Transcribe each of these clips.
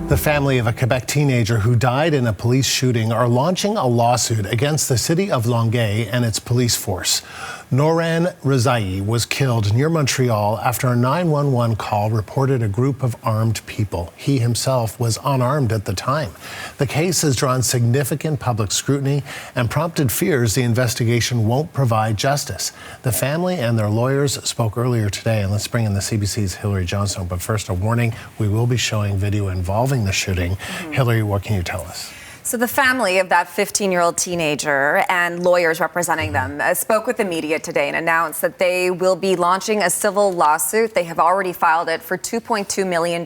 The family of a Quebec teenager who died in a police shooting are launching a lawsuit against the city of Longueuil and its police force. Nooran Rezayi was killed near Montreal after a 911 call reported a group of armed people. He himself was unarmed at the time. The case has drawn significant public scrutiny and prompted fears the investigation won't provide justice. The family and their lawyers spoke earlier today, and let's bring in the CBC's Hilary Johnson. But first, a warning, we will be showing video involving the shooting. Hilary, what can you tell us? So the family of that 15-year-old teenager and lawyers representing them spoke with the media today and announced that they will be launching a civil lawsuit. They have already filed it for $2.2 million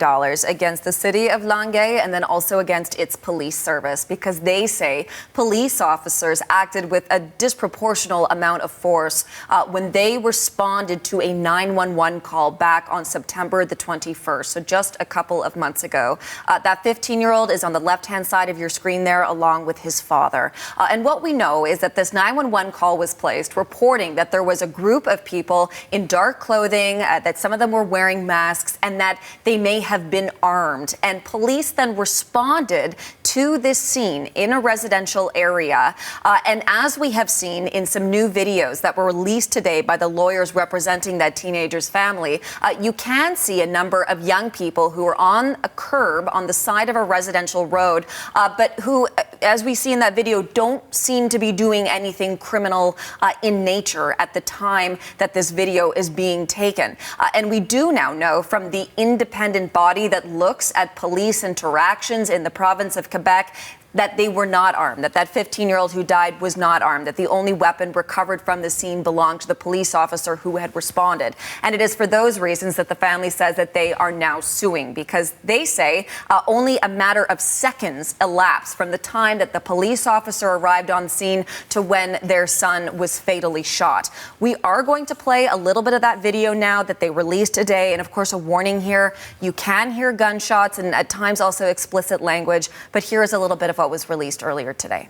against the city of Longueuil and then also against its police service because they say police officers acted with a disproportionate amount of force when they responded to a 911 call back on September the 21st, so just a couple of months ago. That 15-year-old is on the left-hand side of your screen there, along with his father. And what we know is that this 911 call was placed reporting that there was a group of people in dark clothing, that some of them were wearing masks, and that they may have been armed. And police then responded to this scene in a residential area. And as we have seen in some new videos that were released today by the lawyers representing that teenager's family, you can see a number of young people who are on a curb on the side of a residential road, but who, as we see in that video, don't seem to be doing anything criminal in nature at the time that this video is being taken. And we do now know from the independent body that looks at police interactions in the province of Quebec that they were not armed, that 15-year-old who died was not armed, that the only weapon recovered from the scene belonged to the police officer who had responded. And it is for those reasons that the family says that they are now suing, because they say only a matter of seconds elapsed from the time that the police officer arrived on scene to when their son was fatally shot. We are going to play a little bit of that video now that they released today, and of course a warning here, you can hear gunshots and at times also explicit language, but here is a little bit of what was released earlier today.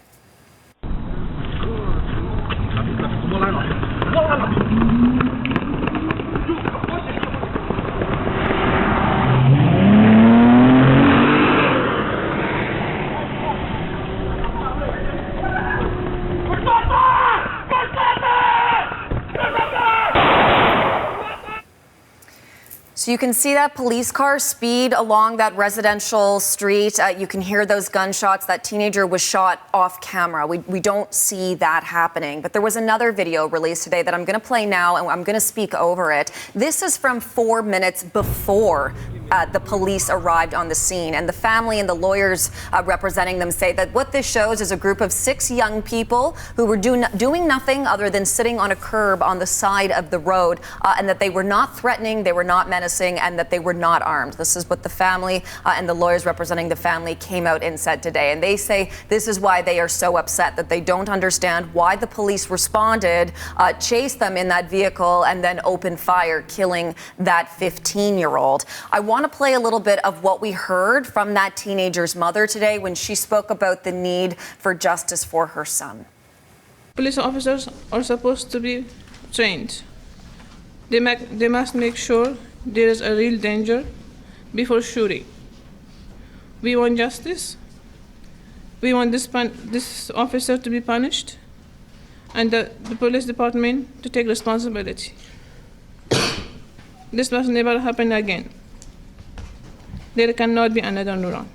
So you can see that police car speed along that residential street. You can hear those gunshots. That teenager was shot off camera. We don't see that happening. But there was another video released today that I'm going to play now, and I'm going to speak over it. This is from 4 minutes before the police arrived on the scene. And the family and the lawyers representing them say that what this shows is a group of 6 young people who were doing nothing other than sitting on a curb on the side of the road, and that they were not threatening, they were not menacing, and that they were not armed. This is what the family and the lawyers representing the family came out and said today. And they say this is why they are so upset, that they don't understand why the police responded, chased them in that vehicle, and then opened fire, killing that 15-year-old. I want to play a little bit of what we heard from that teenager's mother today when she spoke about the need for justice for her son. Police officers are supposed to be trained. They must make sure there is a real danger before shooting. We want justice. We want this officer to be punished, and the police department to take responsibility. This must never happen again. There cannot be another Nooran.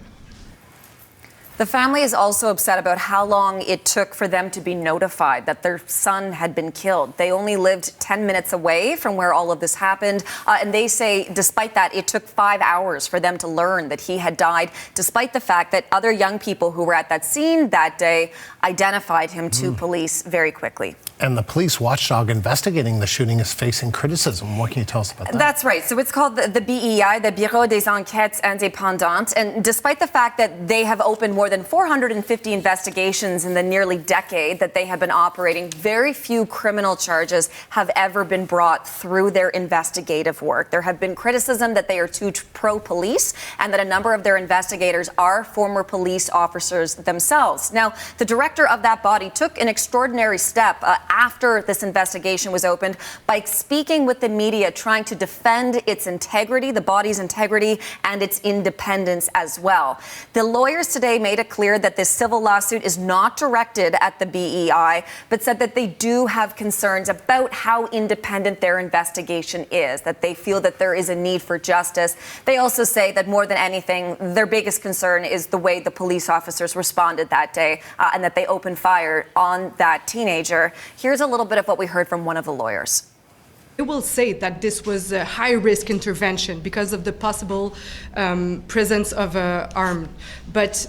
The family is also upset about how long it took for them to be notified that their son had been killed. They only lived 10 minutes away from where all of this happened. And they say, despite that, it took 5 hours for them to learn that he had died, despite the fact that other young people who were at that scene that day identified him to police very quickly. And the police watchdog investigating the shooting is facing criticism. What can you tell us about that? That's right. So it's called the BEI, the Bureau des Enquêtes Indépendantes. And despite the fact that they have opened more more than 450 investigations in the nearly decade that they have been operating, very few criminal charges have ever been brought through their investigative work. There have been criticism that they are too pro-police and that a number of their investigators are former police officers themselves. Now, the director of that body took an extraordinary step after this investigation was opened by speaking with the media, trying to defend its integrity, the body's integrity, and its independence as well. The lawyers today made it clear that this civil lawsuit is not directed at the BEI, but said that they do have concerns about how independent their investigation is, that they feel that there is a need for justice. They also say that more than anything, their biggest concern is the way the police officers responded that day and that they opened fire on that teenager. Here's a little bit of what we heard from one of the lawyers. They will say that this was a high-risk intervention because of the possible presence of armed, but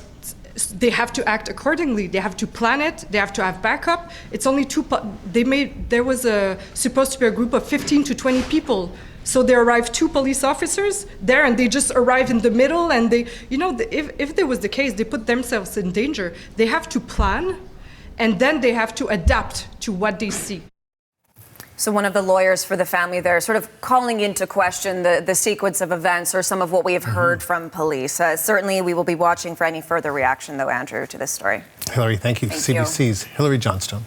they have to act accordingly. They have to plan it. They have to have backup. It's only there was supposed to be a group of 15 to 20 people. So there arrived 2 police officers there, and they just arrived in the middle. And they, if there was the case, they put themselves in danger. They have to plan, and then they have to adapt to what they see. So one of the lawyers for the family there sort of calling into question the sequence of events or some of what we have heard from police. Certainly we will be watching for any further reaction, though, Andrew, to this story. Hillary, thank you. CBC's Hillary Johnstone.